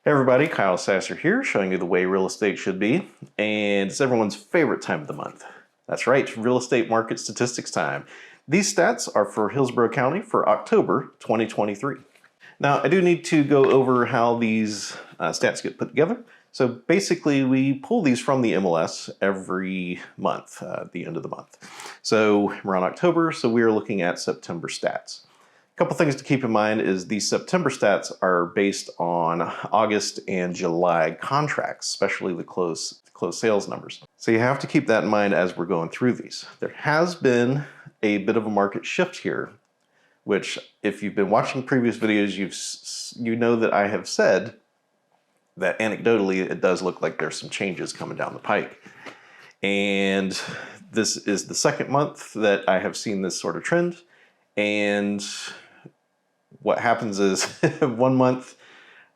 Hey everybody, Kyle Sasser here, showing you the way real estate should be, and it's everyone's favorite time of the month. That's right, real estate market statistics time. These stats are for Hillsborough County for October 2023. Now, I do need to go over how these stats get put together. So basically, we pull these from the MLS every month, at the end of the month. So we're on October, so we are looking at September stats. A couple things to keep in mind is these September stats are based on August and July contracts, especially the closed sales numbers. So you have to keep that in mind as we're going through these. There has been a bit of a market shift here, which if you've been watching previous videos, you know that I have said that anecdotally it does look like there's some changes coming down the pike. And this is the second month that I have seen this sort of trend. And what happens is 1 month,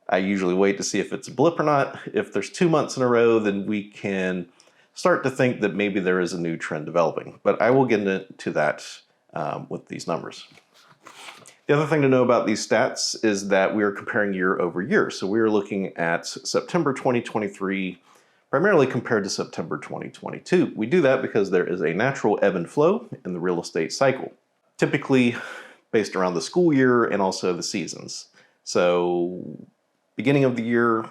I usually wait to see if it's a blip or not. If there's 2 months in a row, then we can start to think that maybe there is a new trend developing. But I will get into that with these numbers. The other thing to know about these stats is that we are comparing year over year. So we are looking at September 2023 primarily compared to September 2022. We do that because there is a natural ebb and flow in the real estate cycle, typically based around the school year and also the seasons. So beginning of the year,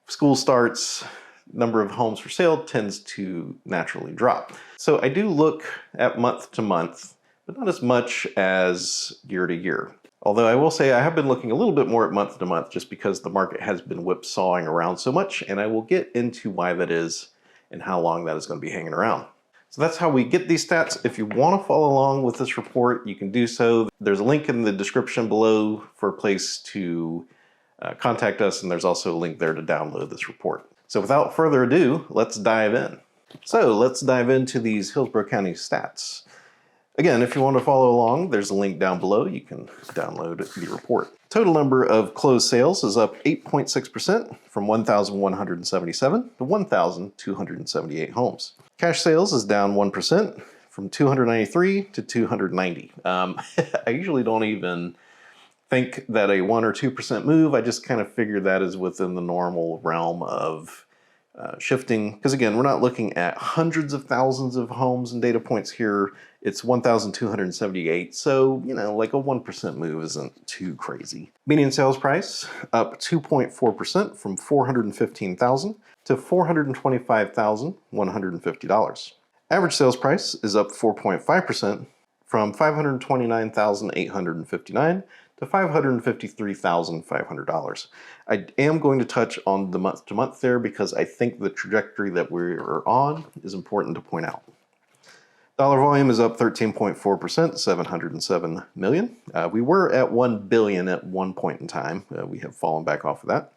school starts, number of homes for sale tends to naturally drop. So I do look at month to month, but not as much as year to year. Although I will say I have been looking a little bit more at month to month just because the market has been whipsawing around so much, and I will get into why that is and how long that is going to be hanging around. So that's how we get these stats. If you want to follow along with this report, you can do so. There's a link in the description below for a place to contact us, and there's also a link there to download this report. So without further ado, let's dive in. So let's dive into these Hillsborough County stats. Again, if you want to follow along, there's a link down below. You can download the report. Total number of closed sales is up 8.6% from 1,177 to 1,278 homes. Cash sales is down 1% from 293 to 290. I usually don't even think that a 1 or 2% move. I just kind of figure that is within the normal realm of shifting, because again, we're not looking at hundreds of thousands of homes and data points here. It's 1,278, so like a 1% move isn't too crazy. Median sales price up 2.4% from $415,000 to $425,150. Average sales price is up 4.5% from $529,859 to $553,500. I am going to touch on the month to month there because I think the trajectory that we're on is important to point out. Dollar volume is up 13.4%, 707 million. We were at 1 billion at one point in time. We have fallen back off of that.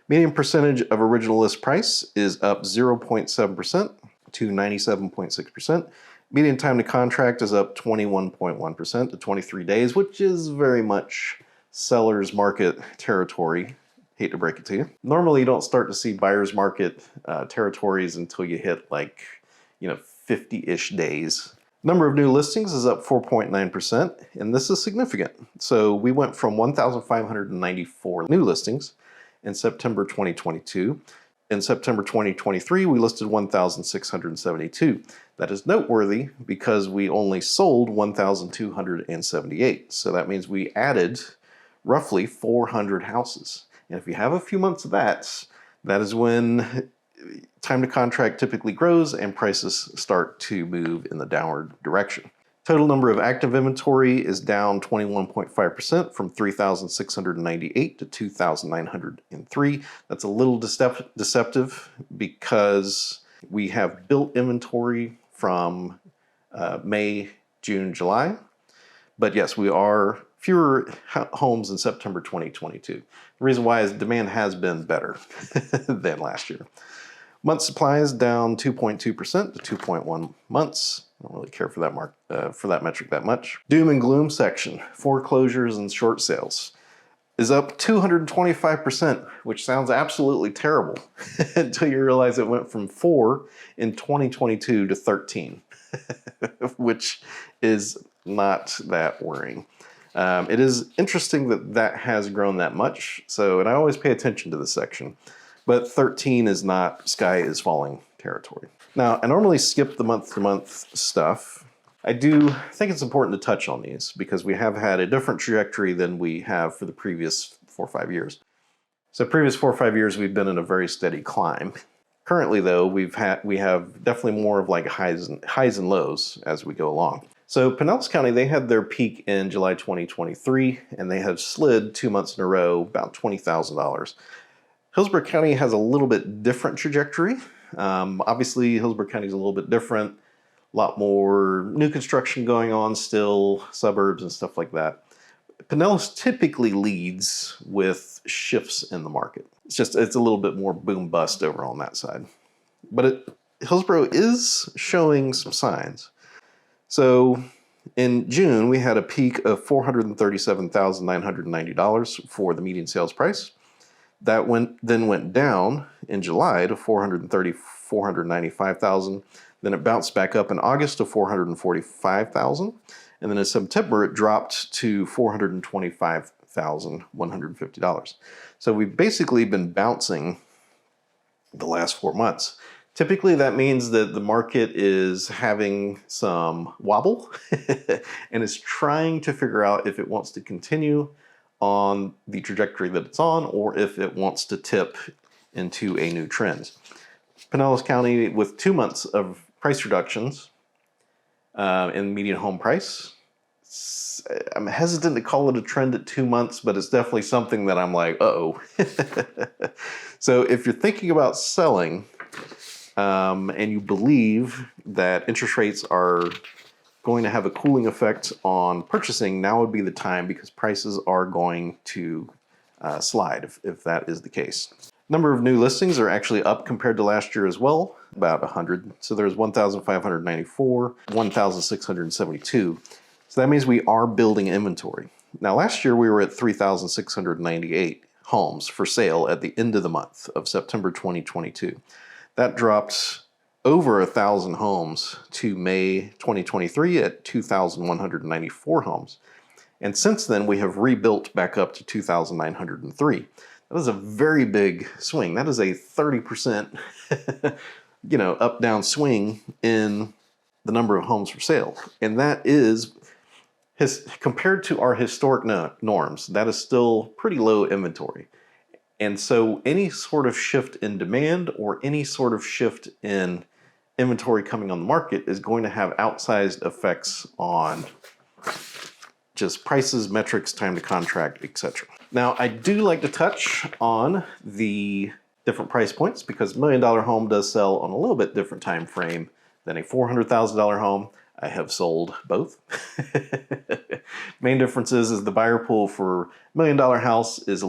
Median percentage of original list price is up 0.7% to 97.6%. Median time to contract is up 21.1% to 23 days, which is very much seller's market territory. Hate to break it to you. Normally, you don't start to see buyer's market territories until you hit 50-ish days. Number of new listings is up 4.9%, and this is significant. So we went from 1,594 new listings in September 2022. In September 2023, we listed 1,672. That is noteworthy because we only sold 1,278. So that means we added roughly 400 houses. And if you have a few months of that, that is when time to contract typically grows and prices start to move in the downward direction. Total number of active inventory is down 21.5% from 3,698 to 2,903. That's a little deceptive because we have built inventory from May, June, July. But yes, we are fewer homes in September 2022. The reason why is demand has been better than last year. Month supply is down 2.2% to 2.1 months. I don't really care for that metric that much. Doom and gloom section, foreclosures and short sales, is up 225%, which sounds absolutely terrible until you realize it went from 4 in 2022 to 13, which is not that worrying. It is interesting that that has grown that much. So, and I always pay attention to this section, but 13 is not sky is falling territory. Now, I normally skip the month-to-month stuff. I do think it's important to touch on these because we have had a different trajectory than we have for the previous 4 or 5 years. So previous 4 or 5 years, we've been in a very steady climb. Currently, though, we have definitely more of like highs and lows as we go along. So Pinellas County, they had their peak in July 2023, and they have slid 2 months in a row, about $20,000. Hillsborough County has a little bit different trajectory. Obviously, Hillsborough County is a little bit different. A lot more new construction going on still, suburbs and stuff like that. Pinellas typically leads with shifts in the market. It's a little bit more boom bust over on that side. But Hillsborough is showing some signs. So in June, we had a peak of $437,990 for the median sales price. That then went down in July to $495,000. Then it bounced back up in August to $445,000. And then in September, it dropped to $425,150. So we've basically been bouncing the last 4 months. Typically, that means that the market is having some wobble and is trying to figure out if it wants to continue on the trajectory that it's on or if it wants to tip into a new trend. Pinellas County, with 2 months of price reductions in median home price, I'm hesitant to call it a trend at 2 months, but it's definitely something that I'm like, uh-oh. So if you're thinking about selling and you believe that interest rates are going to have a cooling effect on purchasing, now would be the time because prices are going to slide if that is the case. Number of new listings are actually up compared to last year as well, about 100. So there's 1,594, 1,672. So that means we are building inventory. Now last year we were at 3,698 homes for sale at the end of the month of September 2022. That dropped over 1,000 homes to May 2023 at 2,194 homes. And since then, we have rebuilt back up to 2,903. That is a very big swing. That is a 30%, up-down swing in the number of homes for sale. And that is, compared to our historic norms, that is still pretty low inventory. And so any sort of shift in demand or any sort of shift in inventory coming on the market is going to have outsized effects on just prices, metrics, time to contract, etc. Now, I do like to touch on the different price points because $1 million home does sell on a little bit different time frame than a $400,000 home. I have sold both. Main difference is the buyer pool for $1 million house is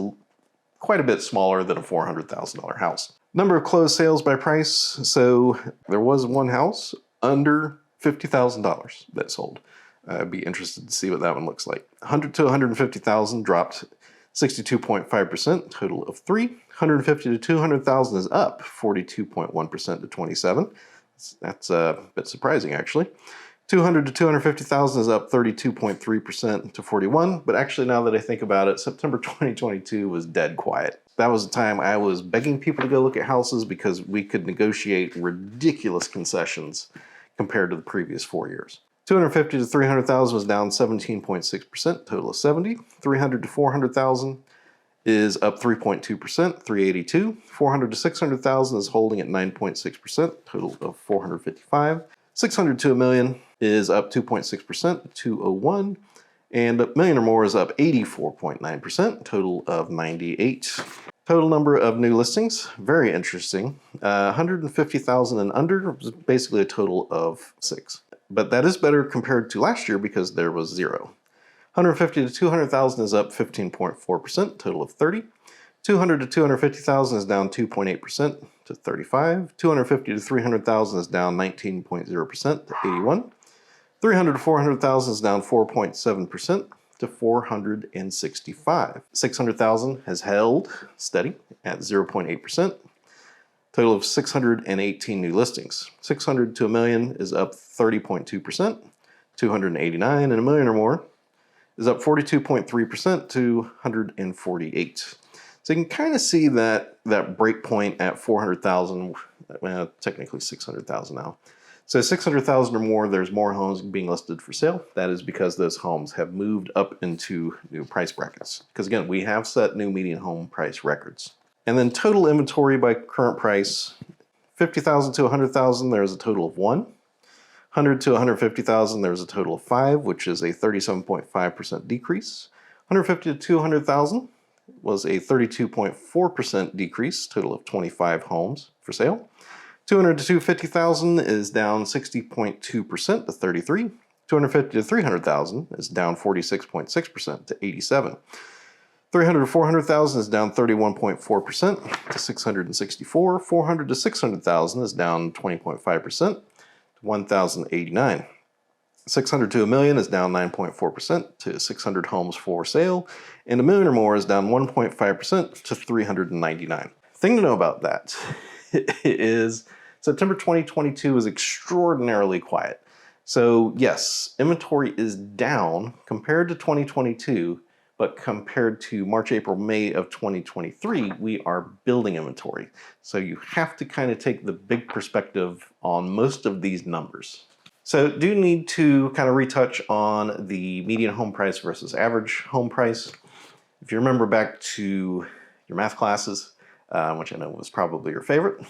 quite a bit smaller than a $400,000 house. Number of closed sales by price. So there was one house under $50,000 that sold. I'd be interested to see what that one looks like. 100 to 150,000 dropped 62.5%, total of 3. 150 to 200,000 is up 42.1% to 27. That's a bit surprising actually. 200 to 250,000 is up 32.3% to 41. But actually, now that I think about it, September 2022 was dead quiet. That was the time I was begging people to go look at houses because we could negotiate ridiculous concessions compared to the previous 4 years. 250 to 300,000 was down 17.6%, total of 70. 300 to 400,000 is up 3.2%, 382. 400 to 600,000 is holding at 9.6%, total of 455. 600 to a million is up 2.6%, 201. And a million or more is up 84.9%, total of 98. Total number of new listings, very interesting. 150,000 and under was basically a total of 6. But that is better compared to last year because there was 0. 150 to 200,000 is up 15.4%, total of 30. 200 to 250,000 is down 2.8% to 35. 250 to 300,000 is down 19.0% to 81. 300 to 400,000 is down 4.7% to 465. 600,000 has held steady at 0.8%. Total of 618 new listings. 600 to a million is up 30.2%. 289 and a million or more is up 42.3% to 148. So you can kind of see that break point at 400,000, well, technically 600,000 now. So 600,000 or more, there's more homes being listed for sale. That is because those homes have moved up into new price brackets. Because again, we have set new median home price records. And then total inventory by current price, 50,000 to 100,000, there's a total of 1. 100 to 150,000, there's a total of 5, which is a 37.5% decrease. 150 to 200,000 was a 32.4% decrease, total of 25 homes for sale. 200 to 250,000 is down 60.2% to 33. 250 to 300,000 is down 46.6% to 87. 300 to 400,000 is down 31.4% to 664. 400 to 600,000 is down 20.5% to 1,089. 600 to a million is down 9.4% to 600 homes for sale, and a million or more is down 1.5% to 399. Thing to know about that is September 2022 is extraordinarily quiet. So yes, inventory is down compared to 2022, but compared to March, April, May of 2023, we are building inventory. So you have to kind of take the big perspective on most of these numbers. So do need to kind of retouch on the median home price versus average home price. If you remember back to your math classes, which I know was probably your favorite,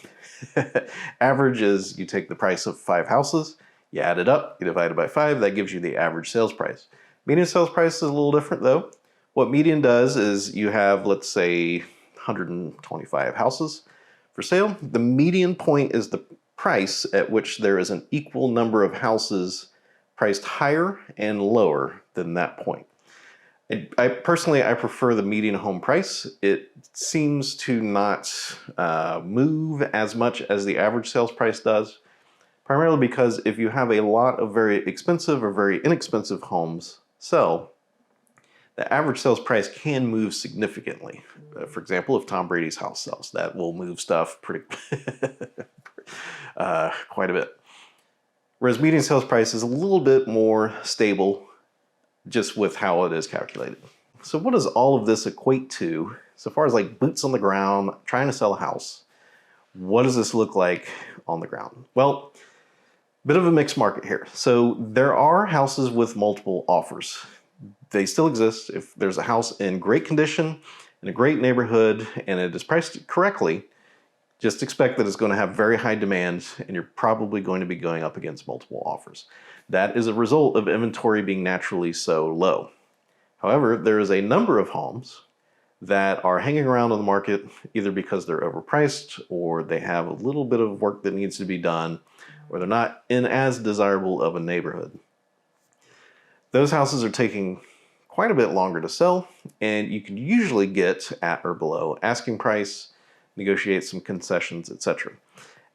average is you take the price of 5 houses, you add it up, you divide it by 5, that gives you the average sales price. Median sales price is a little different though. What median does is you have, let's say, 125 houses for sale. The median point is the price at which there is an equal number of houses priced higher and lower than that point. I personally prefer the median home price. It seems to not move as much as the average sales price does, primarily because if you have a lot of very expensive or very inexpensive homes sell, the average sales price can move significantly. For example, if Tom Brady's house sells, that will move stuff pretty quite a bit. Whereas median sales price is a little bit more stable just with how it is calculated. So what does all of this equate to so far as like boots on the ground, trying to sell a house? What does this look like on the ground? Well, bit of a mixed market here. So there are houses with multiple offers. They still exist. If there's a house in great condition, in a great neighborhood, and it is priced correctly, just expect that it's going to have very high demand, and you're probably going to be going up against multiple offers. That is a result of inventory being naturally so low. However, there is a number of homes that are hanging around on the market either because they're overpriced, or they have a little bit of work that needs to be done, or they're not in as desirable of a neighborhood. Those houses are taking quite a bit longer to sell, and you can usually get at or below asking price, negotiate some concessions, etc.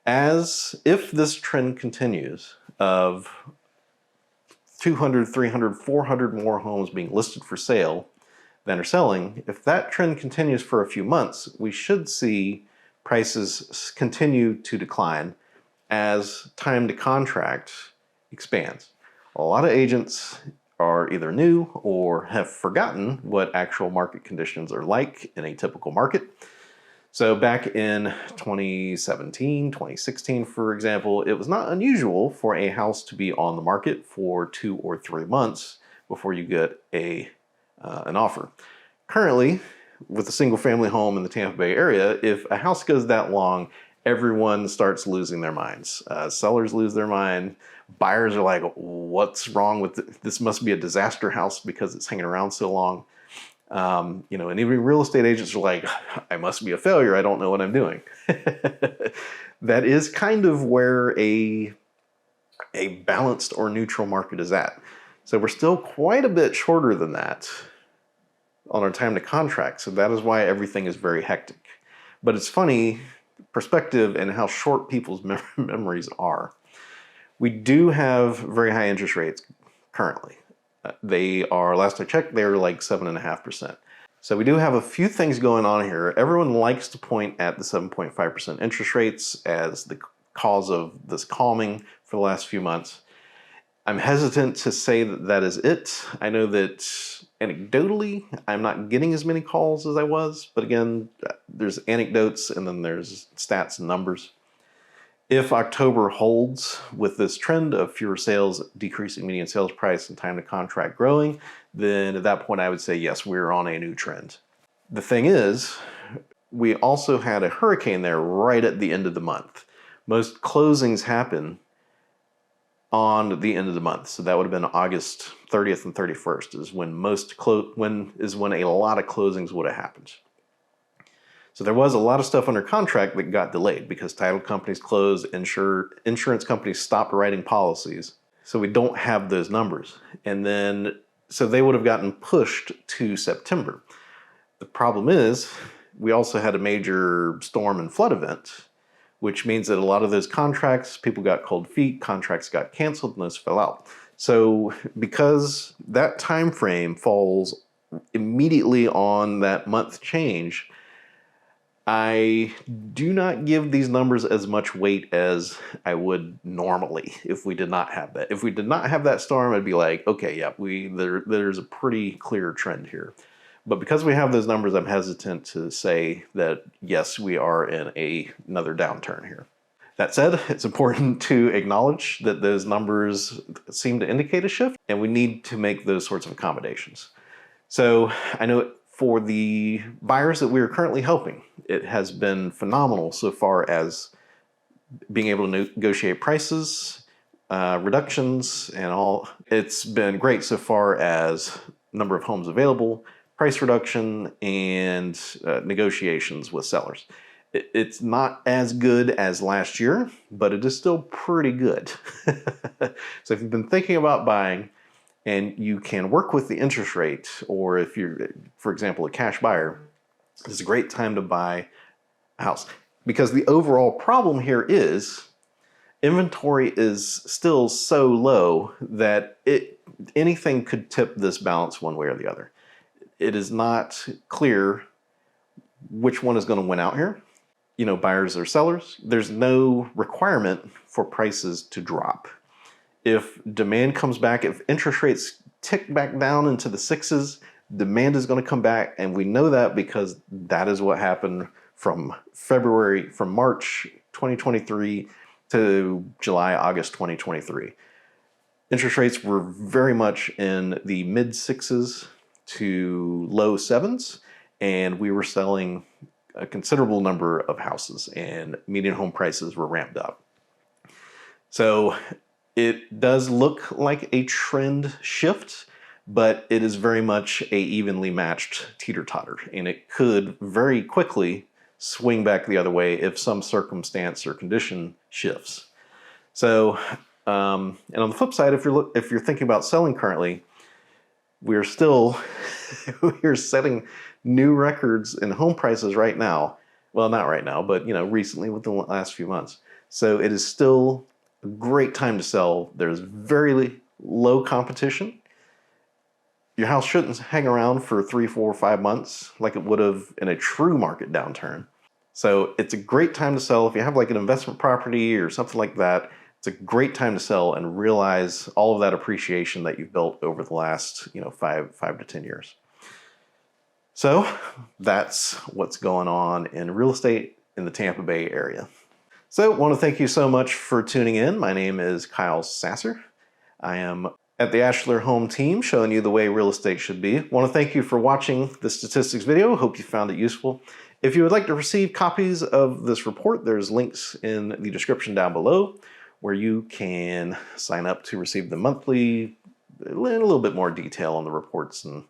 As if this trend continues of 200, 300, 400 more homes being listed for sale than are selling, if that trend continues for a few months, we should see prices continue to decline as time to contract expands. A lot of agents are either new or have forgotten what actual market conditions are like in a typical market. So back in 2017, 2016, for example, it was not unusual for a house to be on the market for 2 or 3 months before you get an offer. Currently, with a single family home in the Tampa Bay area, if a house goes that long, everyone starts losing their minds. Sellers lose their mind. Buyers are like, what's wrong with this? This must be a disaster house because it's hanging around so long. And even real estate agents are like, I must be a failure. I don't know what I'm doing. That is kind of where a balanced or neutral market is at. So we're still quite a bit shorter than that on our time to contract. So that is why everything is very hectic. But it's funny, perspective and how short people's memories are. We do have very high interest rates currently. They are, last I checked, they're like 7.5%. So we do have a few things going on here. Everyone likes to point at the 7.5% interest rates as the cause of this calming for the last few months. I'm hesitant to say that that is it. I know that anecdotally, I'm not getting as many calls as I was, but again, there's anecdotes and then there's stats and numbers. If October holds with this trend of fewer sales, decreasing median sales price, and time to contract growing, then at that point I would say, yes, we're on a new trend. The thing is, we also had a hurricane there right at the end of the month. Most closings happen on the end of the month. So that would have been August 30th and 31st is when when a lot of closings would have happened. So there was a lot of stuff under contract that got delayed because title companies closed, insurance companies stopped writing policies. So we don't have those numbers. And then, so they would have gotten pushed to September. The problem is we also had a major storm and flood event, which means that a lot of those contracts, people got cold feet, contracts got canceled, and those fell out. So because that time frame falls immediately on that month change, I do not give these numbers as much weight as I would normally if we did not have that. If we did not have that storm, I'd be like, okay, yeah, there's a pretty clear trend here. But because we have those numbers, I'm hesitant to say that, yes, we are in another downturn here. That said, it's important to acknowledge that those numbers seem to indicate a shift, and we need to make those sorts of accommodations. So I know for the buyers that we are currently helping, it has been phenomenal so far as being able to negotiate prices, reductions, and all. It's been great so far as number of homes available, price reduction, and negotiations with sellers. It's not as good as last year, but it is still pretty good. So if you've been thinking about buying and you can work with the interest rate, or if you're, for example, a cash buyer, it's a great time to buy a house. Because the overall problem here is inventory is still so low that anything could tip this balance one way or the other. It is not clear which one is going to win out here. You know, buyers or sellers. There's no requirement for prices to drop. If demand comes back, if interest rates tick back down into the sixes, demand is going to come back. And we know that because that is what happened from March 2023 to July, August 2023. Interest rates were very much in the mid sixes to low sevens, and we were selling a considerable number of houses and median home prices were ramped up. So it does look like a trend shift, but it is very much a evenly matched teeter-totter, and it could very quickly swing back the other way if some circumstance or condition shifts. So, and on the flip side, if you're thinking about selling currently, we're setting new records in home prices right now. Well, not right now, but recently within the last few months. So it is still a great time to sell. There's very low competition. Your house shouldn't hang around for 3, 4, 5 months like it would have in a true market downturn. So it's a great time to sell. If you have like an investment property or something like that, it's a great time to sell and realize all of that appreciation that you've built over the last 5 to 10 years. So that's what's going on in real estate in the Tampa Bay area. So I want to thank you so much for tuning in. My name is Kyle Sasser. I am at the Ashler Home Team showing you the way real estate should be. I want to thank you for watching the statistics video. Hope you found it useful. If you would like to receive copies of this report, there's links in the description down below where you can sign up to receive the monthly, a little bit more detail on the reports and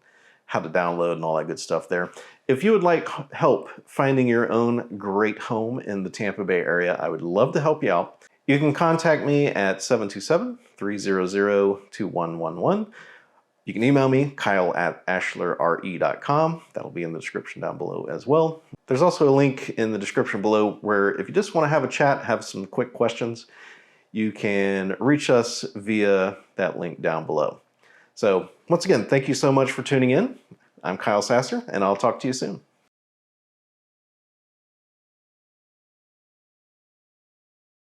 how to download and all that good stuff there. If you would like help finding your own great home in the Tampa Bay area, I would love to help you out. You can contact me at 727-300-2111. You can email me, kyle@ashlerre.com. That'll be in the description down below as well. There's also a link in the description below where if you just want to have a chat, have some quick questions, you can reach us via that link down below. So once again, thank you so much for tuning in. I'm Kyle Sasser, and I'll talk to you soon.